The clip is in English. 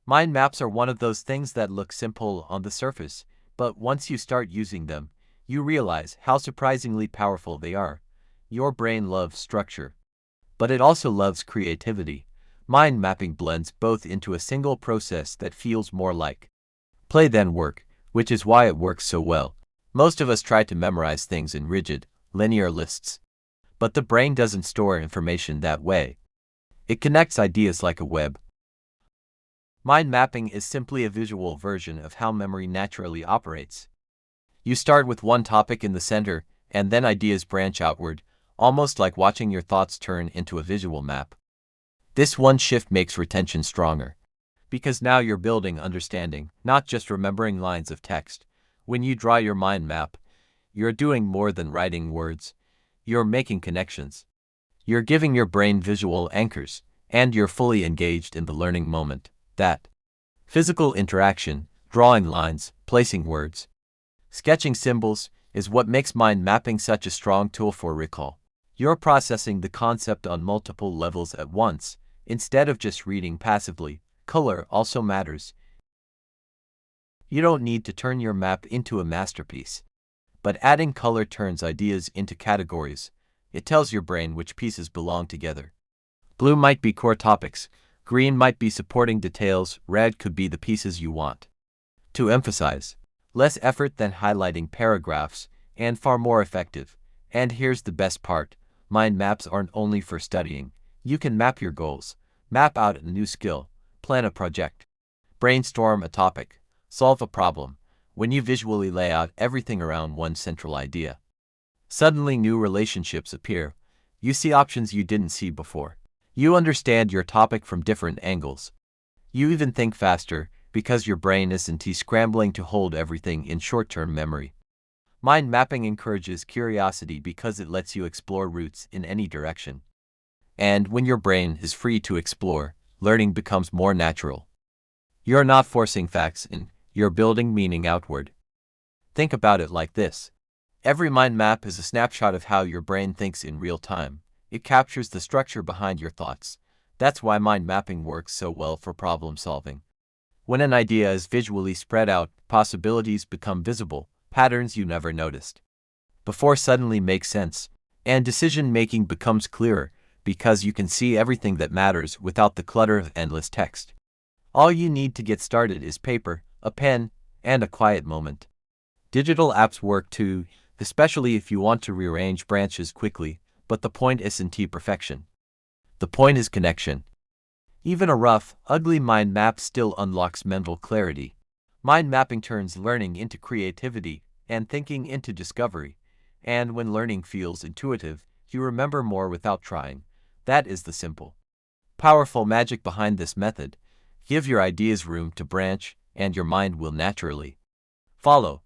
Mind maps are one of those things that look simple on the surface, but once you start using them, you realize how surprisingly powerful they are. Your brain loves structure, but it also loves creativity. Mind mapping blends both into a single process that feels more like play than work, which is why it works so well. Most of us try to memorize things in rigid, linear lists, but the brain doesn't store information that way. It connects ideas like a web. Mind mapping is simply a visual version of how memory naturally operates. You start with one topic in the center, and then ideas branch outward, almost like watching your thoughts turn into a visual map. This one shift makes retention stronger, because now you're building understanding, not just remembering lines of text. When you draw your mind map, you're doing more than writing words. You're making connections. You're giving your brain visual anchors, and you're fully engaged in the learning moment. That physical interaction, drawing lines, placing words, sketching symbols, is what makes mind mapping such a strong tool for recall. You're processing the concept on multiple levels at once, instead of just reading passively. Color also matters. You don't need to turn your map into a masterpiece, but adding color turns ideas into categories. It tells your brain which pieces belong together. Blue might be core topics, green might be supporting details, red could be the pieces you want to emphasize. Less effort than highlighting paragraphs, and far more effective. And here's the best part. Mind maps aren't only for studying. You can map your goals, map out a new skill, plan a project, brainstorm a topic, solve a problem. When you visually lay out everything around one central idea, suddenly new relationships appear. You see options you didn't see before. You understand your topic from different angles. You even think faster, because your brain isn't scrambling to hold everything in short-term memory. Mind mapping encourages curiosity because it lets you explore routes in any direction. And when your brain is free to explore, learning becomes more natural. You're not forcing facts in, you're building meaning outward. Think about it like this. Every mind map is a snapshot of how your brain thinks in real time. It captures the structure behind your thoughts. That's why mind mapping works so well for problem solving. When an idea is visually spread out, possibilities become visible, patterns you never noticed before suddenly make sense, and decision-making becomes clearer because you can see everything that matters without the clutter of endless text. All you need to get started is paper, a pen, and a quiet moment. Digital apps work too, especially if you want to rearrange branches quickly, but the point isn't perfection. The point is connection. Even a rough, ugly mind map still unlocks mental clarity. Mind mapping turns learning into creativity and thinking into discovery. And when learning feels intuitive, you remember more without trying. That is the simple, powerful magic behind this method. Give your ideas room to branch, and your mind will naturally follow.